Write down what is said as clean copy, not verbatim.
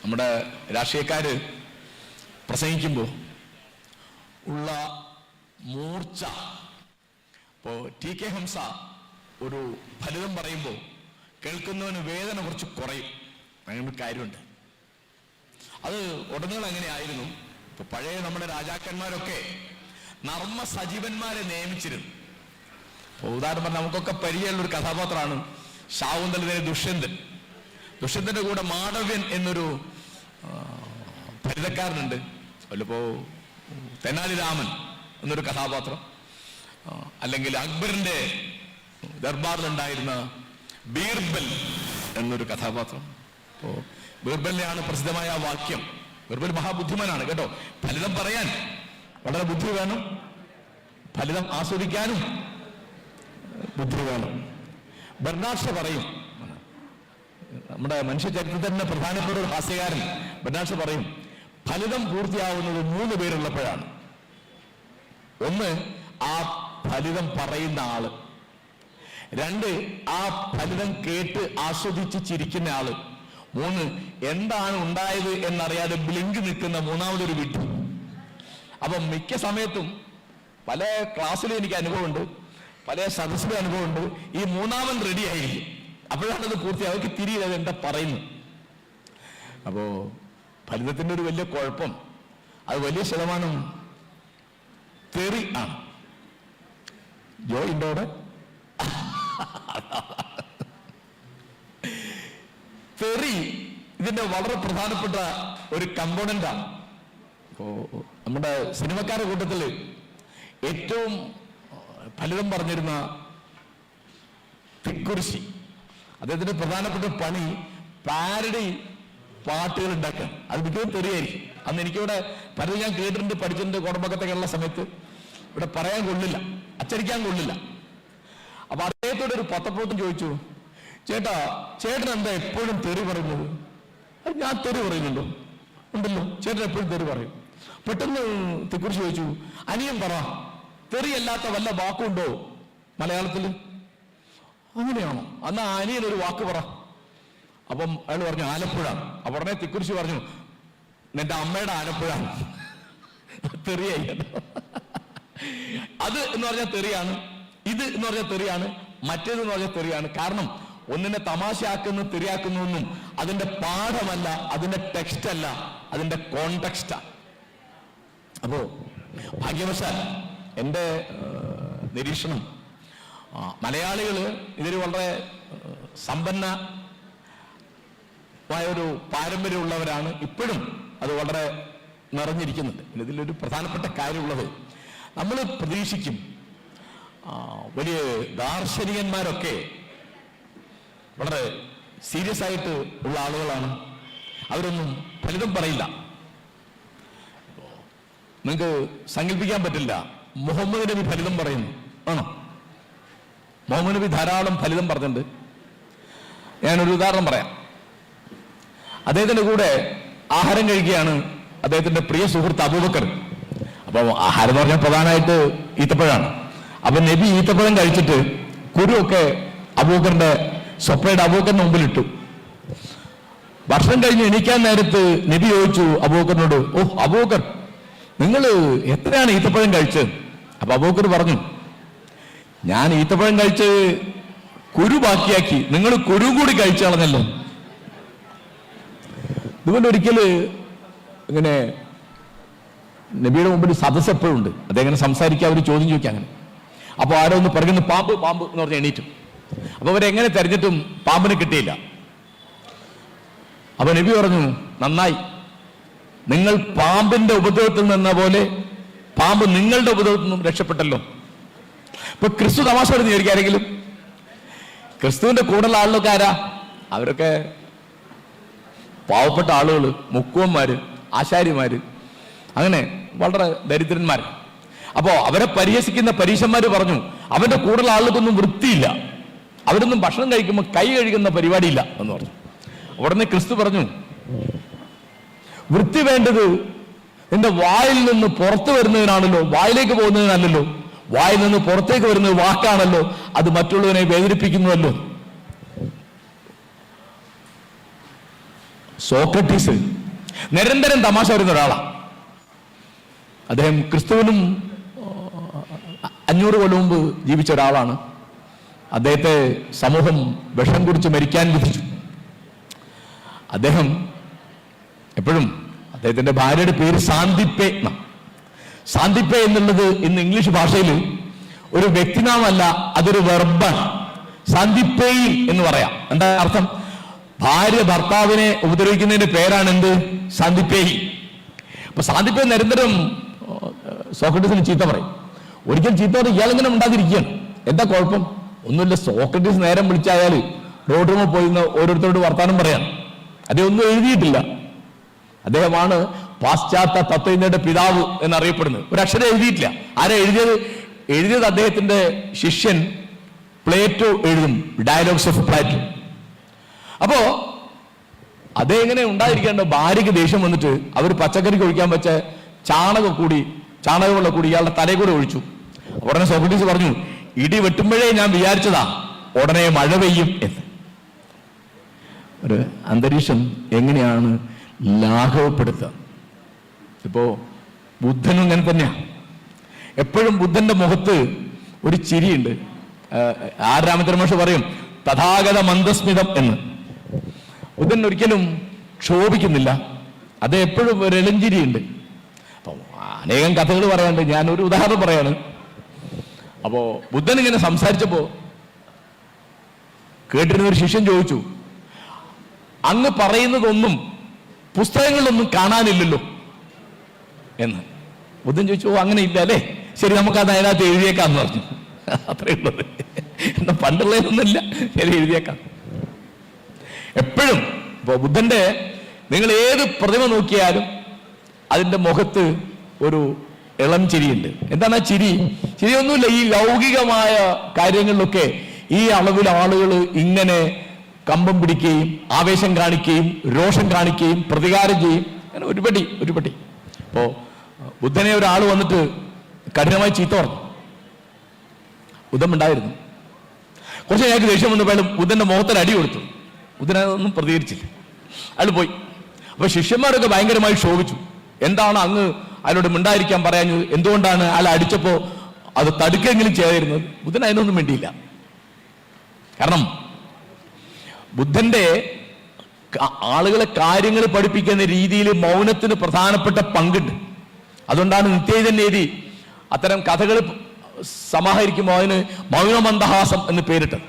നമ്മുടെ രാഷ്ട്രീയക്കാര് പ്രസംഗിക്കുമ്പോൾ ഉള്ള മൂർച്ച. ഇപ്പോൾ ടി കെ ഹംസ ഒരു ഫലിതം പറയുമ്പോൾ കേൾക്കുന്നവന് വേദന കുറച്ച് കുറയും. അങ്ങനെ കാര്യമുണ്ട്. അത് ഉടനീളം അങ്ങനെയായിരുന്നു. ഇപ്പൊ പഴയ നമ്മുടെ രാജാക്കന്മാരൊക്കെ നർമ്മ സജീവന്മാരെ നിയമിച്ചിരുന്നു. ഉദാഹരണം പറഞ്ഞാൽ നമുക്കൊക്കെ പരിചയമുള്ള ഒരു കഥാപാത്രമാണ് ശാകുന്തളത്തിലെ ദുഷ്യന്തൻ. ദുഷ്യന്തന്റെ കൂടെ മാടവ്യൻ എന്നൊരു ഫലിതക്കാരനുണ്ട്. അതിലിപ്പോ തെനാലി രാമൻ എന്നൊരു കഥാപാത്രം, അല്ലെങ്കിൽ അക്ബറിന്റെ ദർബാറിലുണ്ടായിരുന്ന ബീർബൽ എന്നൊരു കഥാപാത്രം. അപ്പോ ബീർബലിനെയാണ് പ്രസിദ്ധമായ ആ വാക്യം. ബീർബൽ മഹാബുദ്ധിമാനാണ് കേട്ടോ. ഫലിതം പറയാൻ വളരെ ബുദ്ധി വേണം, ഫലിതം ആസ്വദിക്കാനും ബുദ്ധി വേണം. ബെർണാഡ് ഷാ പറയും, നമ്മുടെ മനുഷ്യ ചരിത്രത്തിന്റെ പ്രധാനപ്പെട്ട ഒരു ഹാസ്യകാരൻ ബെർണാഡ് ഷാ പറയും, ഫലിതം പൂർത്തിയാവുന്നത് 3 പേരുള്ളപ്പോഴാണ്. ഒന്ന്, ആ ഫലിതം പറയുന്ന ആള്. 2, ആ ഫലിതം കേട്ട് ആസ്വദിച്ച് ചിരിക്കുന്ന ആള്. 3, എന്താണ് ഉണ്ടായത് എന്നറിയാതെ ബ്ലിങ്ക് നിൽക്കുന്ന മൂന്നാമതൊരു വീട്ടിൽ. അപ്പൊ മിക്ക സമയത്തും പല ക്ലാസ്സിലും എനിക്ക് അനുഭവമുണ്ട്, പല സദസ്സിലും അനുഭവമുണ്ട്. ഈ മൂന്നാമൻ റെഡി ആയിരിക്കും, അപ്പോഴാണ് അത് പൂർത്തിയാവും. അവർക്ക് തിരിയില്ല എന്താ പറയുന്നു. അപ്പോ ഫലിതത്തിന്റെ ഒരു വലിയ കുഴപ്പം, അത് വലിയ ശതമാനം തെറി ആണ്. ജോയിന്റോടെ തെറി ഇതിന്റെ വളരെ പ്രധാനപ്പെട്ട ഒരു കമ്പോണന്റാണ്. ഇപ്പോ നമ്മുടെ സിനിമക്കാരുടെ കൂട്ടത്തില് ഏറ്റവും ഫലിതം പറഞ്ഞിരുന്ന തിക്കുറിശി, അദ്ദേഹത്തിന്റെ പ്രധാനപ്പെട്ട പണി പാരഡി പാട്ടുകൾ ഉണ്ടാക്കാൻ. അത് മിക്കവും തെറിയായിരിക്കും. അന്ന് എനിക്കിവിടെ പലരും ഞാൻ കേട്ടിട്ടുണ്ട്, പഠിച്ചിട്ടുണ്ട്. കോടമ്പക്കത്തൊക്കെ ഉള്ള സമയത്ത് ഇവിടെ പറയാൻ കൊള്ളില്ല, അച്ചടിക്കാൻ കൊള്ളില്ല. അപ്പൊ അദ്ദേഹത്തോട് ഒരു പത്രപ്രവർത്തകൻ ചോദിച്ചു, ചേട്ടാ ചേട്ടൻ എന്താ എപ്പോഴും തെറി പറയുന്നത്? ഞാൻ തെറി പറയുന്നുണ്ടോ? ഉണ്ടല്ലോ, ചേട്ടൻ എപ്പോഴും തെറി പറയും. പെട്ടെന്ന് തിക്കുറിശി ചോദിച്ചു, അനിയൻ പറ, തെറിയല്ലാത്ത വല്ല വാക്കുണ്ടോ മലയാളത്തില്? അങ്ങനെയാണോ? എന്നാ അനിയൻ ഒരു വാക്ക് പറ. അപ്പം അയാൾ പറഞ്ഞു ആലപ്പുഴ. അപ്പൊ ഉടനെ തിക്കുറിശി പറഞ്ഞു, നിന്റെ അമ്മയുടെ ആലപ്പുഴ. തെറിയായി. അത് എന്ന് പറഞ്ഞാൽ തെറിയാണ്, ഇത് എന്ന് പറഞ്ഞാൽ തെറിയാണ്, മറ്റേതെന്ന് പറഞ്ഞാൽ തെറിയാണ്. കാരണം ഒന്നിനെ തമാശയാക്കുന്നു തെറിയാക്കുന്നു എന്നും അതിന്റെ പാഠമല്ല, അതിന്റെ ടെക്സ്റ്റ് അല്ല, അതിന്റെ കോണ്ടെക്സ്റ്റാ. അപ്പോ ഭാഗ്യവശാൽ എൻ്റെ നിരീക്ഷണം, മലയാളികള് ഇതിൽ വളരെ സമ്പന്നമായ ഒരു പാരമ്പര്യമുള്ളവരാണ്. ഇപ്പോഴും അത് വളരെ നിറഞ്ഞിരിക്കുന്നുണ്ട്. ഇതിലൊരു പ്രധാനപ്പെട്ട കാര്യമുള്ളത്, നമ്മൾ പ്രതീക്ഷിക്കും വലിയ ദാർശനികന്മാരൊക്കെ വളരെ സീരിയസ് ആയിട്ട് ഉള്ള ആളുകളാണ്, അവരൊന്നും ഫലിതം പറയില്ല. നിങ്ങൾക്ക് സങ്കല്പിക്കാൻ പറ്റില്ല, മുഹമ്മദ് നബി ഫലിതം പറയുന്നു. ആണോ? മുഹമ്മദ് നബി ധാരാളം ഫലിതം പറഞ്ഞിട്ടുണ്ട്. ഞാനൊരു ഉദാഹരണം പറയാം. അദ്ദേഹത്തിന്റെ കൂടെ ആഹാരം കഴിക്കുകയാണ് അദ്ദേഹത്തിന്റെ പ്രിയ സുഹൃത്ത് അബൂബക്കർ. അപ്പൊ ആഹാരം എന്ന് പറഞ്ഞാൽ പ്രധാനമായിട്ട് ഈത്തപ്പഴമാണ്. അപ്പൊ നബി ഈത്തപ്പഴം കഴിച്ചിട്ട് കുരുവൊക്കെ അബൂബക്കറിന്റെ സ്വപ്പയുടെ അബൂബക്കറിന്റെ മുമ്പിലിട്ടു. ഭക്ഷണം കഴിഞ്ഞ് എണീക്കാൻ നേരത്ത് നബി ചോദിച്ചു അബൂബക്കറിനോട്, ഓ അബൂബക്കർ, നിങ്ങൾ എത്രയാണ് ഈത്തപ്പഴം കഴിച്ചത്? അപ്പൊ അബൂബക്കർ പറഞ്ഞു, ഞാൻ ഈത്തപ്പഴം കഴിച്ച് കുരു ബാക്കിയാക്കി, നിങ്ങൾ കുരു കൂടി കഴിച്ചു കളഞ്ഞല്ലോ. ഇതുപോലെ ഒരിക്കല് ഇങ്ങനെ നബിയുടെ മുമ്പിൽ സദസ്സ് എപ്പോഴും ഉണ്ട്, അദ്ദേഹം സംസാരിക്കുക, അവർ ചോദ്യം ചോദിക്കുക. അങ്ങനെ അപ്പൊ ആരോ ഒന്ന് പറയുന്നു, പാമ്പ് പാമ്പ് എന്ന് പറഞ്ഞ് എണീറ്റും. അപ്പൊ അവരെങ്ങനെ തെരഞ്ഞിട്ടും പാമ്പിനെ കിട്ടിയില്ല. അപ്പൊ നബി പറഞ്ഞു, നന്നായി, നിങ്ങൾ പാമ്പിന്റെ ഉപദ്രവത്തിൽ നിന്ന പോലെ പാമ്പ് നിങ്ങളുടെ ഉപദ്രവത്തിൽ നിന്നും രക്ഷപ്പെട്ടല്ലോ. ഇപ്പൊ ക്രിസ്തു തമാശ പറഞ്ഞ് വിചാരിക്കാരെങ്കിലും, ക്രിസ്തുവിന്റെ കൂടുതൽ ആളുകളൊക്കെ ആരാ? അവരൊക്കെ പാവപ്പെട്ട ആളുകൾ, മുക്കുവന്മാര്, ആശാരിമാര്, അങ്ങനെ വളരെ ദരിദ്രന്മാർ. അപ്പോ അവരെ പരിഹസിക്കുന്ന പരീശന്മാര് പറഞ്ഞു, അവന്റെ കൂടുതൽ ആളുകൾക്കൊന്നും വൃത്തിയില്ല, അവരൊന്നും ഭക്ഷണം കഴിക്കുമ്പോൾ കൈ കഴുകുന്ന പരിപാടിയില്ല എന്ന് പറഞ്ഞു. ഉടനെ ക്രിസ്തു പറഞ്ഞു, വൃത്തി വേണ്ടത് നിന്റെ വായിൽ നിന്ന് പുറത്തു വരുന്നതിനാണല്ലോ, വായിലേക്ക് പോകുന്നതിനല്ലല്ലോ. വായിൽ നിന്ന് പുറത്തേക്ക് വരുന്നത് വാക്കാണല്ലോ, അത് മറ്റുള്ളവനെ വേദനിപ്പിക്കുന്നുവല്ലോ. സോക്രട്ടീസ് നിരന്തരം തമാശ വരുന്ന ഒരാളാണ്. അദ്ദേഹം ക്രിസ്തുവിനും 500 കൊല്ലം മുമ്പ് ജീവിച്ച ഒരാളാണ്. അദ്ദേഹത്തെ സമൂഹം വിഷം കുടിച്ച് മരിക്കാൻ വിധിച്ചു. അദ്ദേഹം എപ്പോഴും അദ്ദേഹത്തിന്റെ ഭാര്യയുടെ പേര് സാന്തിപ്പേ എന്നാണ്. സാന്തിപ്പേ എന്നുള്ളത് ഇന്ന് ഇംഗ്ലീഷ് ഭാഷയിൽ ഒരു വ്യക്തിനാമല്ല, അതൊരു വെർബാണ്. സാന്തിപ്പേയിൽ എന്ന് പറയാം. എന്താ അർത്ഥം? ഭാര്യ ഭർത്താവിനെ ഉപദ്രവിക്കുന്നതിന്റെ പേരാണ് എന്ത്? സാന്തിപ്പേയി. അപ്പൊ സാന്തിപ്പേ നിരന്തരം സോക്രട്ടീസിന് ചീത്ത പറയും. ഒരിക്കൽ ചീത്ത പറയും, ഇയാളിങ്ങനെ ഉണ്ടാതിരിക്കുകയാണ്. എന്താ കുഴപ്പം? ഒന്നുമില്ല, സോക്രട്ടീസ് നേരം വിളിച്ചായാൽ റോഡ് റൂമിൽ പോയി ഓരോരുത്തരോട് വർത്താനം പറയാം. അദ്ദേഹം ഒന്നും എഴുതിയിട്ടില്ല. അദ്ദേഹമാണ് പാശ്ചാത്യ തത്വജ്ഞയുടെ പിതാവ് എന്നറിയപ്പെടുന്നത്. ഒരു അക്ഷരം എഴുതിയിട്ടില്ല. ആരാ എഴുതിയത് അദ്ദേഹത്തിന്റെ ശിഷ്യൻ പ്ലേറ്റോ എഴുതും, ഡയലോഗ്സ് ഓഫ് പ്ലേറ്റോ. അപ്പോ അതെങ്ങനെ ഉണ്ടായിരിക്കേണ്ട? ഭാര്യയ്ക്ക് ദേഷ്യം വന്നിട്ട് അവർ പച്ചക്കറിക്ക് ഒഴിക്കാൻ വെച്ച ചാണകമുള്ള കൂടി ഇയാളുടെ തലയിൽ കൂടെ ഒഴിച്ചു. ഉടനെ സോക്രട്ടീസ് പറഞ്ഞു, ഇടി വെട്ടുമ്പോഴേ ഞാൻ വിചാരിച്ചതാ ഉടനെ മഴ പെയ്യും എന്ന്. ഒരു അന്തരീക്ഷം എങ്ങനെയാണ് ലാഘവപ്പെടുത്തുക? ഇപ്പോ ബുദ്ധനും ഇങ്ങനെ തന്നെയാ. എപ്പോഴും ബുദ്ധന്റെ മുഖത്ത് ഒരു ചിരിയുണ്ട്. രാമചന്ദ്ര മാഷ് പറയും തഥാഗത മന്ദസ്മിതം എന്ന്. ബുദ്ധൻ ഒരിക്കലും ക്ഷോഭിക്കുന്നില്ല. അത് എപ്പോഴും ഒരു എളഞ്ചിരിയുണ്ട്. അപ്പൊ അനേകം കഥകൾ പറയാനുണ്ട്. ഞാനൊരു ഉദാഹരണം പറയാണ്. അപ്പോ ബുദ്ധൻ ഇങ്ങനെ സംസാരിച്ചപ്പോ കേട്ടിരുന്ന ഒരു ശിഷ്യൻ ചോദിച്ചു, അങ്ങ് പറയുന്നതൊന്നും പുസ്തകങ്ങളിലൊന്നും കാണാനില്ലല്ലോ എന്ന്. ബുദ്ധൻ ചോദിച്ചു, ഓ അങ്ങനെ ഇല്ല അല്ലേ, ശരി നമുക്കത് അതിനകത്ത് എഴുതിയേക്കാന്ന് പറഞ്ഞു. അത്രേ ഉള്ളത്. എന്നാ പണ്ടുള്ളതൊന്നുമില്ല, ശരി എഴുതിയേക്കാം. എപ്പോഴും ഇപ്പൊ ബുദ്ധന്റെ നിങ്ങൾ ഏത് പ്രതിമ നോക്കിയാലും അതിന്റെ മുഖത്ത് ഒരു ഇളം ചിരിയുണ്ട്. എന്താണ് ആ ചിരി? ചിരിയൊന്നുമില്ല. ഈ ലൗകികമായ കാര്യങ്ങളിലൊക്കെ ഈ അളവിൽ ആളുകൾ ഇങ്ങനെ കമ്പം പിടിക്കുകയും ആവേശം കാണിക്കുകയും രോഷം കാണിക്കുകയും പ്രതികാരം ചെയ്യും. അങ്ങനെ ഒരുപടി. അപ്പോ ബുദ്ധനെ ഒരാൾ വന്നിട്ട് കഠിനമായി ചീത്ത പറഞ്ഞു. ബുദ്ധൻ ഉണ്ടായിരുന്നു. കുറച്ച് ഞങ്ങൾക്ക് ദേഷ്യം വന്നപ്പോഴും ബുദ്ധന്റെ മുഖത്തിന് അടി കൊടുത്തു. ബുദ്ധനൊന്നും പ്രതികരിച്ചില്ല. അയാൾ പോയി. അപ്പൊ ശിഷ്യന്മാരൊക്കെ ഭയങ്കരമായി ക്ഷോഭിച്ചു. എന്താണ് അങ്ങ് അയാളോട് മിണ്ടായിരിക്കാൻ പറയാഞ്ഞത്? എന്തുകൊണ്ടാണ് അയാൾ അടിച്ചപ്പോ അത് തടുക്കെങ്കിലും ചെയ്യാതിരുന്നത്? ബുദ്ധൻ അതിനൊന്നും വേണ്ടിയില്ല. കാരണം ബുദ്ധന്റെ ആളുകളെ കാര്യങ്ങൾ പഠിപ്പിക്കുന്ന രീതിയിൽ മൗനത്തിന് പ്രധാനപ്പെട്ട പങ്കുണ്ട്. അതുകൊണ്ടാണ് നിത്യചൈതന്യേതി അത്തരം കഥകൾ സമാഹരിക്കുമ്പോൾ അതിന് മൗനമന്ദഹാസം എന്ന് പേരിട്ടത്.